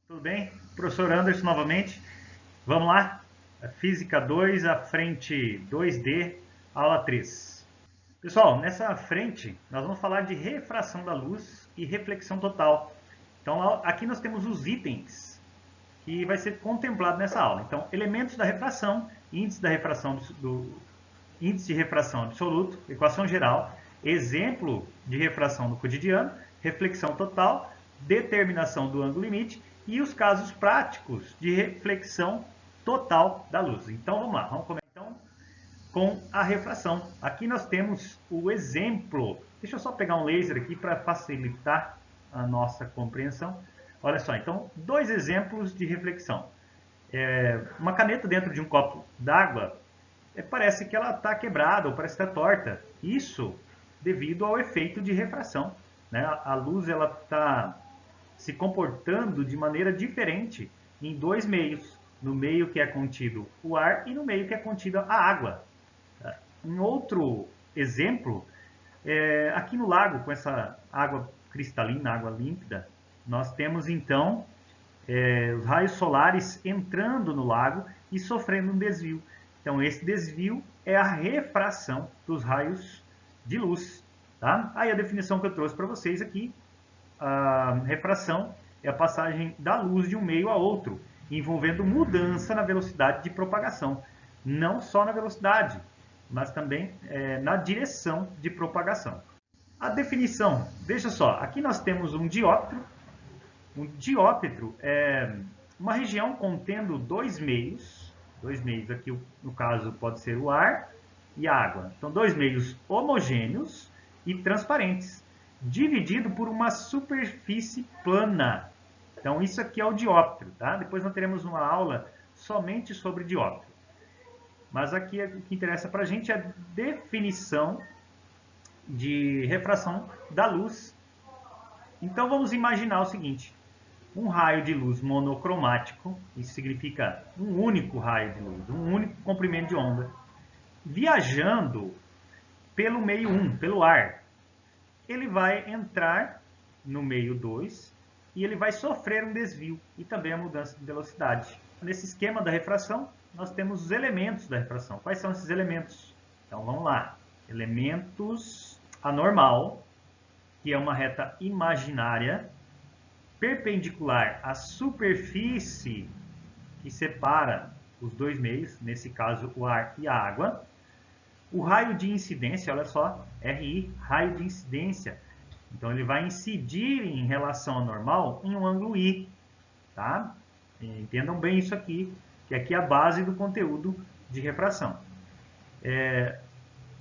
Tudo bem? Professor Anderson novamente. Vamos lá? Física 2, a frente 2D, aula 3. Pessoal, nessa frente nós vamos falar de refração da luz e reflexão total. Então aqui nós temos os itens que vai ser contemplado nessa aula. Então, elementos da refração, índice de refração absoluto, equação geral, exemplo de refração no cotidiano, reflexão total, determinação do ângulo limite e os casos práticos de reflexão total da luz. Então vamos lá, vamos começar então com a refração. Aqui nós temos o exemplo. Deixa eu só pegar um laser aqui para facilitar a nossa compreensão. Olha só, então, dois exemplos de reflexão. Uma caneta dentro de um copo d'água, parece que ela está quebrada ou parece estar torta. Isso devido ao efeito de refração, né? A luz ela está se comportando de maneira diferente em dois meios. No meio que é contido o ar e no meio que é contida a água. Um outro exemplo, aqui no lago, com essa água cristalina, água límpida, nós temos então os raios solares entrando no lago e sofrendo um desvio. Então esse desvio é a refração dos raios de luz. Tá? Aí a definição que eu trouxe para vocês aqui, a refração é a passagem da luz de um meio a outro, envolvendo mudança na velocidade de propagação. Não só na velocidade, mas também na direção de propagação. A definição, veja só, aqui nós temos um dióptro. Um dióptro é uma região contendo dois meios aqui no caso pode ser o ar e a água. Então dois meios homogêneos e transparentes, dividido por uma superfície plana. Então isso aqui é o dióptro, tá? Depois nós teremos uma aula somente sobre dióptro. Mas aqui o que interessa para a gente é a definição de refração da luz. Então vamos imaginar o seguinte: um raio de luz monocromático, isso significa um único raio de luz, um único comprimento de onda, viajando pelo meio 1, pelo ar. Ele vai entrar no meio 2 e ele vai sofrer um desvio e também a mudança de velocidade. Nesse esquema da refração, nós temos os elementos da refração. Quais são esses elementos? Então vamos lá. Elementos: a normal, que é uma reta imaginária, perpendicular à superfície que separa os dois meios, nesse caso o ar e a água. O raio de incidência, olha só, RI, raio de incidência. Então ele vai incidir em relação ao normal em um ângulo I, tá? Entendam bem isso aqui, que aqui é a base do conteúdo de refração.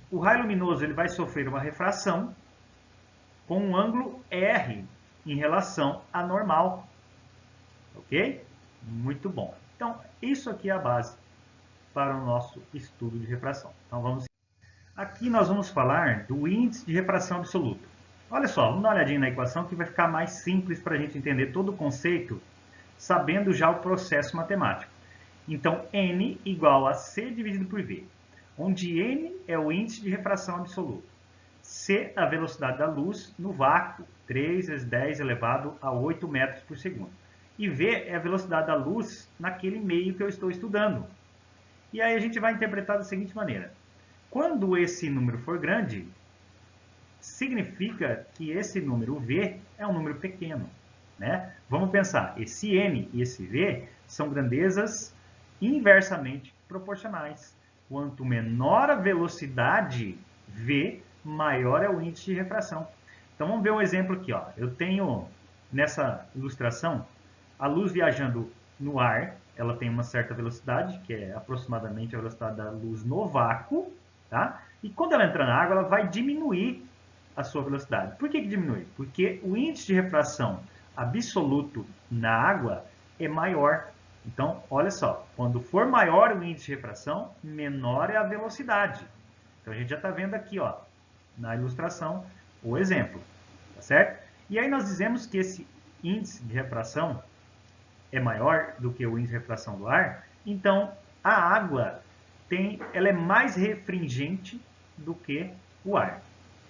O raio luminoso ele vai sofrer uma refração com um ângulo R em relação à normal. Ok? Muito bom. Então, isso aqui é a base para o nosso estudo de refração. Então, vamos. Aqui nós vamos falar do índice de refração absoluto. Olha só, vamos dar uma olhadinha na equação que vai ficar mais simples para a gente entender todo o conceito, sabendo já o processo matemático. Então, N igual a C dividido por V, onde N é o índice de refração absoluto. C, a velocidade da luz no vácuo, 3 vezes 10 elevado a 8 metros por segundo. E V é a velocidade da luz naquele meio que eu estou estudando. E aí a gente vai interpretar da seguinte maneira: quando esse número for grande, significa que esse número V é um número pequeno, né? Vamos pensar, esse N e esse V são grandezas inversamente proporcionais. Quanto menor a velocidade V, maior é o índice de refração. Então vamos ver um exemplo aqui, ó. Eu tenho nessa ilustração a luz viajando no ar, ela tem uma certa velocidade, que é aproximadamente a velocidade da luz no vácuo, tá? E quando ela entra na água, ela vai diminuir a sua velocidade. Por que diminui? Porque o índice de refração absoluto na água é maior. Então, olha só, quando for maior o índice de refração, menor é a velocidade. Então a gente já está vendo aqui, ó, na ilustração, o exemplo, tá certo? E aí nós dizemos que esse índice de refração é maior do que o índice de refração do ar, então a água ela é mais refringente do que o ar,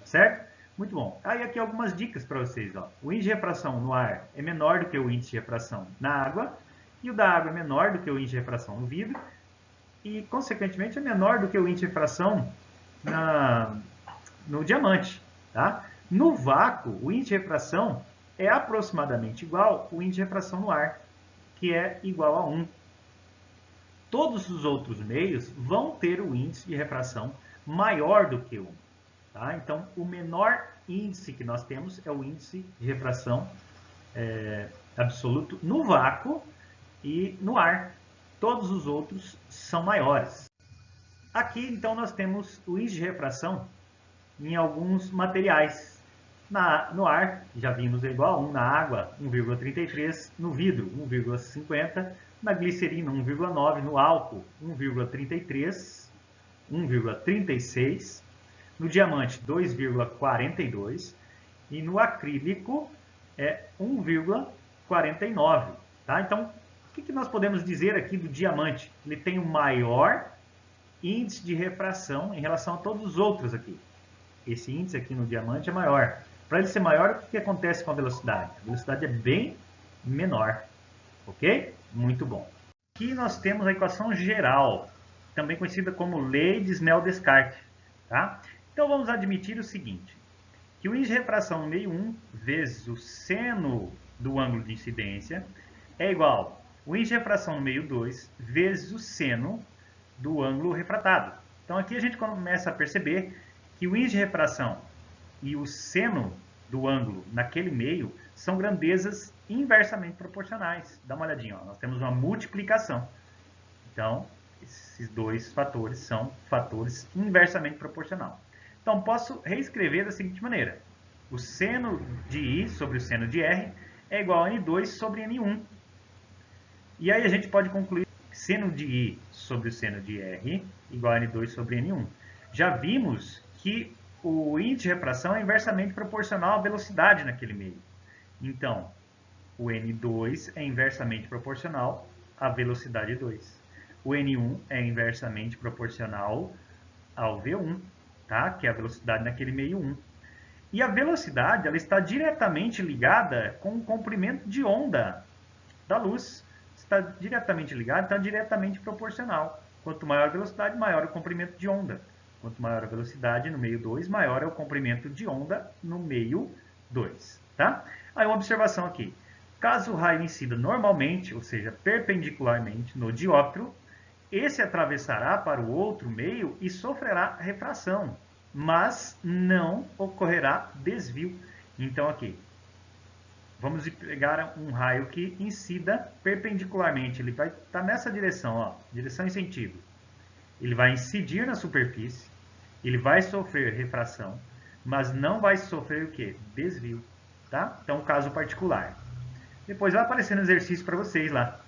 certo? Muito bom. Aí aqui algumas dicas para vocês. Ó. O índice de refração no ar é menor do que o índice de refração na água, e o da água é menor do que o índice de refração no vidro, e, consequentemente, é menor do que o índice de refração no diamante. Tá? No vácuo, o índice de refração é aproximadamente igual ao índice de refração no ar, que é igual a 1. Todos os outros meios vão ter o índice de refração maior do que 1. Tá? Então, o menor índice que nós temos é o índice de refração absoluto no vácuo e no ar. Todos os outros são maiores. Aqui, então, nós temos o índice de refração em alguns materiais. No ar, já vimos igual a 1, na água 1,33, no vidro 1,50, na glicerina 1,9, no álcool 1,33, 1,36, no diamante 2,42 e no acrílico é 1,49. Tá? Então, o que nós podemos dizer aqui do diamante? Ele tem o maior índice de refração em relação a todos os outros aqui. Esse índice aqui no diamante é maior. Para ele ser maior, o que acontece com a velocidade? A velocidade é bem menor. Ok? Muito bom. Aqui nós temos a equação geral, também conhecida como lei de Snell-Descartes. Tá? Então vamos admitir o seguinte, que o índice de refração no meio 1 vezes o seno do ângulo de incidência é igual ao índice de refração no meio 2 vezes o seno do ângulo refratado. Então aqui a gente começa a perceber que o índice de refração e o seno do ângulo naquele meio são grandezas inversamente proporcionais. Dá uma olhadinha, ó. Nós temos uma multiplicação. Então, esses dois fatores são fatores inversamente proporcionais. Então, posso reescrever da seguinte maneira. O seno de I sobre o seno de R é igual a N2 sobre N1. E aí a gente pode concluir que seno de I sobre o seno de R igual a N2 sobre N1. Já vimos que o índice de refração é inversamente proporcional à velocidade naquele meio. Então, o N2 é inversamente proporcional à velocidade 2. O N1 é inversamente proporcional ao V1, tá? Que é a velocidade naquele meio 1. E a velocidade ela está diretamente ligada com o comprimento de onda da luz. Está diretamente ligado, então é diretamente proporcional. Quanto maior a velocidade, maior o comprimento de onda. Quanto maior a velocidade no meio 2, maior é o comprimento de onda no meio 2. Tá? Aí uma observação aqui. Caso o raio incida normalmente, ou seja, perpendicularmente no dióptro, esse atravessará para o outro meio e sofrerá refração, mas não ocorrerá desvio. Então aqui, vamos pegar um raio que incida perpendicularmente, ele vai estar nessa direção, ó, direção e sentido. Ele vai incidir na superfície, ele vai sofrer refração, mas não vai sofrer o quê? Desvio. Tá? Então, caso particular. Depois vai aparecer no exercício para vocês lá.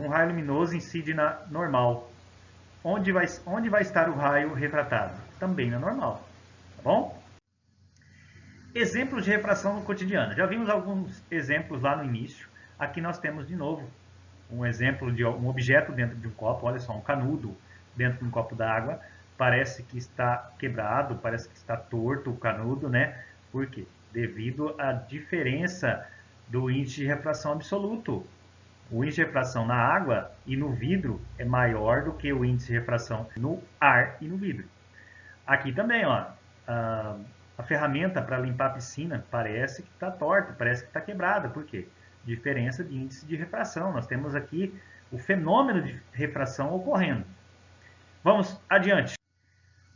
Um raio luminoso incide na normal. Onde vai estar o raio refratado? Também na normal. Tá bom? Exemplos de refração no cotidiano. Já vimos alguns exemplos lá no início. Aqui nós temos de novo um exemplo de um objeto dentro de um copo. Olha só, um canudo dentro de um copo d'água. Parece que está quebrado, parece que está torto o canudo, né? Por quê? Devido à diferença do índice de refração absoluto. O índice de refração na água e no vidro é maior do que o índice de refração no ar e no vidro. Aqui também, ó, a ferramenta para limpar a piscina parece que está torta, parece que está quebrada. Por quê? Diferença de índice de refração. Nós temos aqui o fenômeno de refração ocorrendo. Vamos adiante.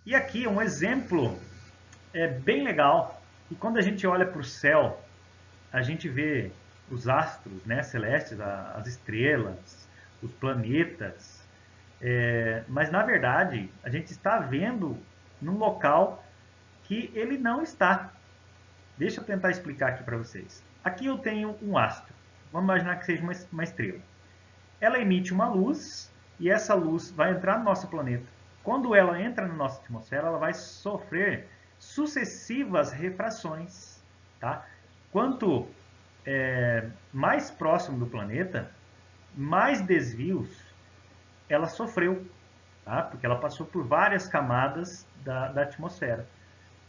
E aqui um exemplo bem legal. E quando a gente olha para o céu, a gente vê os astros, né, celestes, as estrelas, os planetas. Mas, na verdade, a gente está vendo num local que ele não está. Deixa eu tentar explicar aqui para vocês. Aqui eu tenho um astro. Vamos imaginar que seja uma estrela. Ela emite uma luz e essa luz vai entrar no nosso planeta. Quando ela entra na nossa atmosfera, ela vai sofrer sucessivas refrações. Tá? Quanto mais próximo do planeta, mais desvios ela sofreu, tá? Porque ela passou por várias camadas da atmosfera.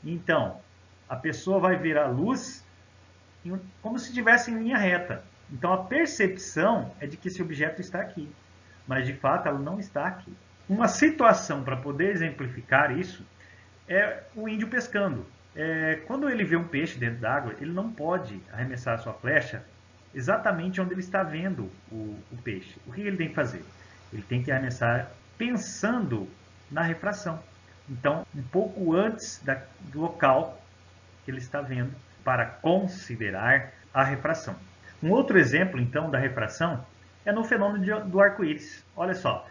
Então, A pessoa vai ver a luz como se estivesse em linha reta. Então a percepção é de que esse objeto está aqui, mas de fato ela não está aqui. Uma situação para poder exemplificar isso é o índio pescando. Quando ele vê um peixe dentro d'água, ele não pode arremessar a sua flecha exatamente onde ele está vendo o peixe. O que ele tem que fazer? Ele tem que arremessar pensando na refração. Então, um pouco antes do local que ele está vendo, para considerar a refração. Um outro exemplo, então, da refração é no fenômeno do arco-íris. Olha só,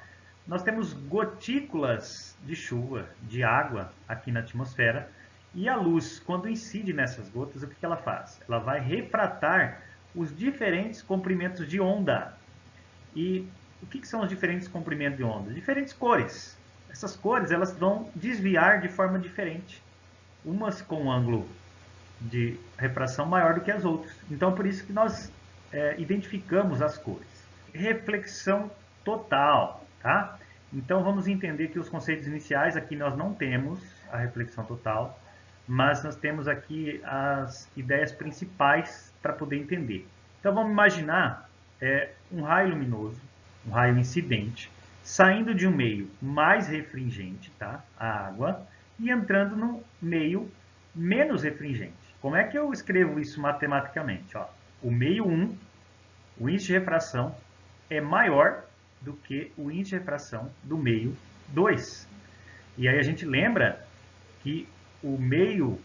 nós temos gotículas de chuva, de água aqui na atmosfera, e a luz, quando incide nessas gotas, o que ela faz? Ela vai refratar os diferentes comprimentos de onda. E o que são os diferentes comprimentos de onda? Diferentes cores. Essas cores elas vão desviar de forma diferente, umas com um ângulo de refração maior do que as outras. Então, por isso que nós identificamos as cores. Reflexão total, tá? Então, vamos entender que os conceitos iniciais, aqui nós não temos a reflexão total, mas nós temos aqui as ideias principais para poder entender. Então, vamos imaginar um raio luminoso, um raio incidente, saindo de um meio mais refringente, tá? A água, e entrando no meio menos refringente. Como é que eu escrevo isso matematicamente? Ó, o meio 1, o índice de refração, é maior do que o índice de refração do meio 2. E aí a gente lembra que o meio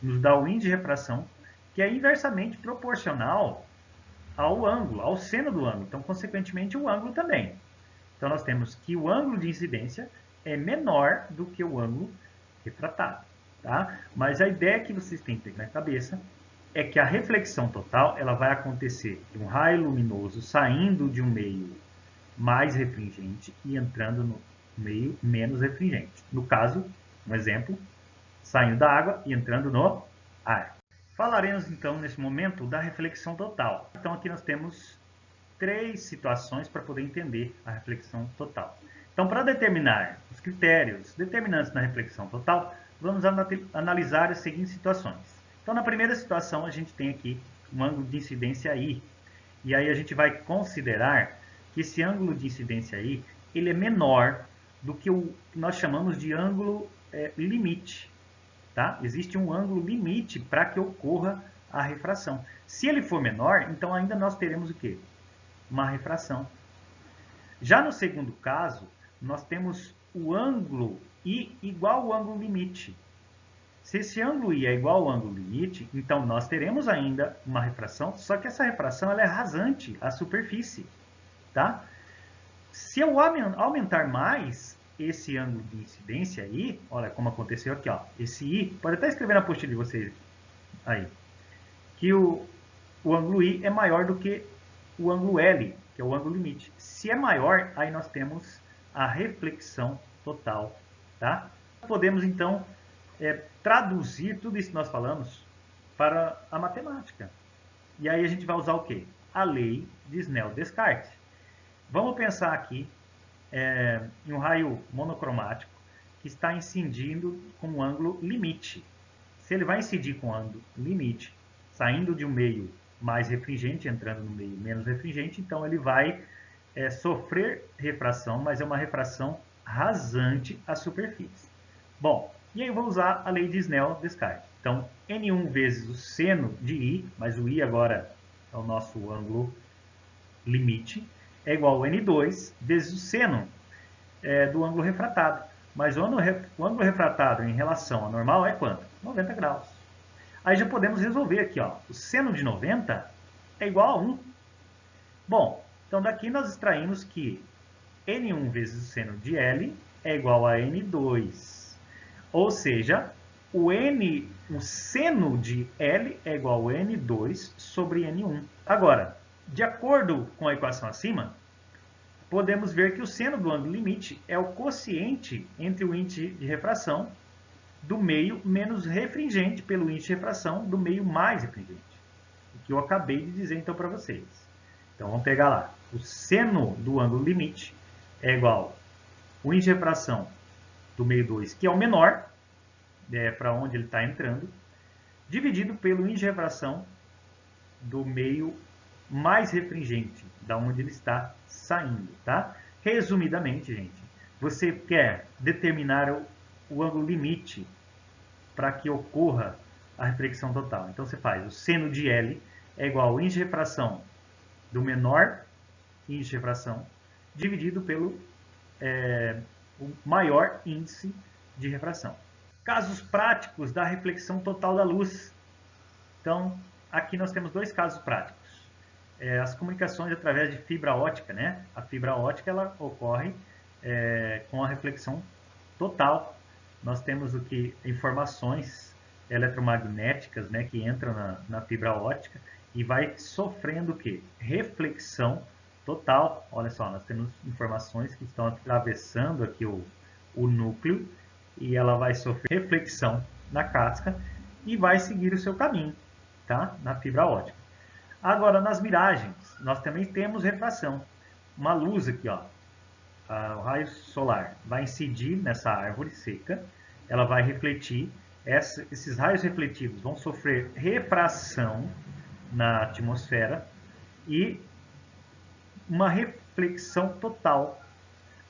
nos dá o índice de refração, que é inversamente proporcional ao ângulo, ao seno do ângulo. Então, consequentemente, o ângulo também. Então, nós temos que o ângulo de incidência é menor do que o ângulo refratado. Tá? Mas a ideia que vocês têm que ter na cabeça é que a reflexão total ela vai acontecer de um raio luminoso saindo de um meio mais refringente e entrando no meio menos refringente. No caso, um exemplo, saindo da água e entrando no ar. Falaremos então nesse momento da reflexão total. Então aqui nós temos 3 situações para poder entender a reflexão total. Então, para determinar os critérios determinantes na reflexão total, vamos analisar as seguintes situações. Então, na primeira situação, a gente tem aqui um ângulo de incidência I. E aí a gente vai considerar que esse ângulo de incidência I, ele é menor do que o que nós chamamos de ângulo limite. Tá? Existe um ângulo limite para que ocorra a refração. Se ele for menor, então ainda nós teremos o quê? Uma refração. Já no segundo caso, nós temos o ângulo I igual ao ângulo limite. Se esse ângulo I é igual ao ângulo limite, então nós teremos ainda uma refração, só que essa refração ela é rasante à superfície. Tá? Se eu aumentar mais esse ângulo de incidência I, olha como aconteceu aqui, ó, esse I, pode até escrever na apostila de vocês aí, que o ângulo I é maior do que o ângulo L, que é o ângulo limite. Se é maior, aí nós temos a reflexão total. Tá? Podemos, então, traduzir tudo isso que nós falamos para a matemática. E aí a gente vai usar o quê? A lei de Snell-Descartes. Vamos pensar aqui em um raio monocromático que está incidindo com um ângulo limite. Se ele vai incidir com um ângulo limite, saindo de um meio mais refringente, entrando no meio menos refringente, então ele vai sofrer refração, mas é uma refração rasante à superfície. Bom, e aí eu vou usar a lei de Snell-Descartes. Então, N1 vezes o seno de I, mas o I agora é o nosso ângulo limite, é igual a N2 vezes o seno do ângulo refratado. Mas o ângulo refratado em relação ao normal é quanto? 90 graus. Aí já podemos resolver aqui, ó. O seno de 90 é igual a 1. Bom, então daqui nós extraímos que N1 vezes o seno de L é igual a N2. Ou seja, o seno de L é igual a N2 sobre N1. Agora, de acordo com a equação acima, podemos ver que o seno do ângulo limite é o quociente entre o índice de refração do meio menos refringente pelo índice de refração do meio mais refringente. O que eu acabei de dizer então para vocês. Então vamos pegar lá. O seno do ângulo limite é igual ao índice de refração do meio 2, que é o menor, para onde ele está entrando, dividido pelo índice de refração do meio mais refringente, da onde ele está saindo, tá? Resumidamente, gente, você quer determinar o ângulo limite para que ocorra a reflexão total. Então você faz o seno de L é igual ao índice de refração do menor índice de refração dividido pelo o maior índice de refração. Casos práticos da reflexão total da luz. Então, aqui nós temos dois casos práticos. As comunicações através de fibra ótica, né? A fibra ótica ela ocorre com a reflexão total. Nós temos o que informações eletromagnéticas, né, que entram na fibra ótica e vai sofrendo o que? Reflexão total. Olha só, nós temos informações que estão atravessando aqui o núcleo e ela vai sofrer reflexão na casca e vai seguir o seu caminho, tá? Na fibra ótica. Agora, nas miragens, nós também temos refração. Uma luz aqui, ó, o raio solar vai incidir nessa árvore seca, ela vai refletir, esses raios refletidos vão sofrer refração na atmosfera e uma reflexão total.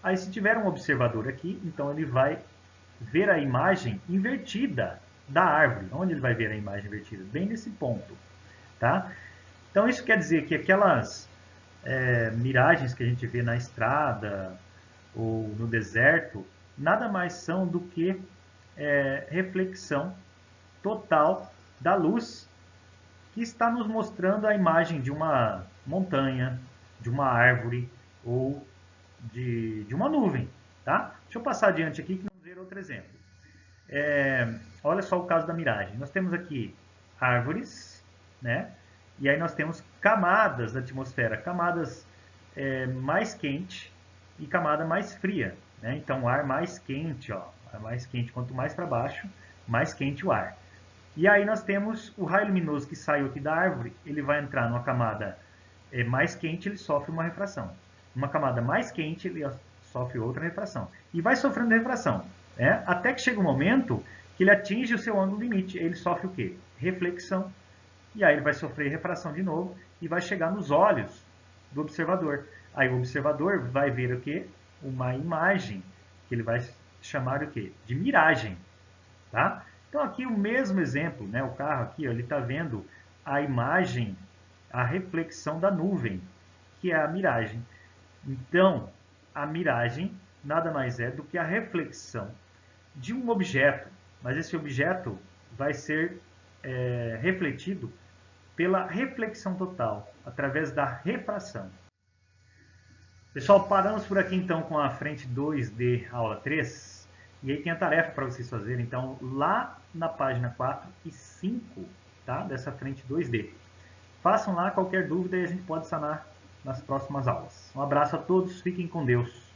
Aí se tiver um observador aqui, então ele vai ver a imagem invertida da árvore. Onde ele vai ver a imagem invertida? Bem nesse ponto, tá? Então isso quer dizer que aquelas miragens que a gente vê na estrada ou no deserto, nada mais são do que reflexão total da luz que está nos mostrando a imagem de uma montanha, de uma árvore ou de uma nuvem, tá? Deixa eu passar adiante aqui que vamos ver outro exemplo. Olha só o caso da miragem. Nós temos aqui árvores, né? E aí nós temos camadas da atmosfera, camadas mais quente e camada mais fria, né? Então o ar mais quente, ó, mais quente, quanto mais para baixo, mais quente o ar. E aí nós temos o raio luminoso que saiu aqui da árvore, ele vai entrar numa camada mais quente, ele sofre uma refração. Uma camada mais quente, ele sofre outra refração. E vai sofrendo refração, né? Até que chega um momento que ele atinge o seu ângulo limite. Ele sofre o quê? Reflexão. E aí ele vai sofrer refração de novo e vai chegar nos olhos do observador. Aí o observador vai ver o quê? Uma imagem, que ele vai chamar o quê? De miragem, tá? Então aqui o mesmo exemplo, né? O carro aqui, ó, ele está vendo a imagem, a reflexão da nuvem, que é a miragem. Então, a miragem nada mais é do que a reflexão de um objeto, mas esse objeto vai ser refletido pela reflexão total, através da refração. Pessoal, paramos por aqui então com a frente 2D aula 3, e aí tem a tarefa para vocês fazerem, então, lá na página 4 e 5, tá? Dessa frente 2D. Façam lá, qualquer dúvida e a gente pode sanar nas próximas aulas. Um abraço a todos, fiquem com Deus.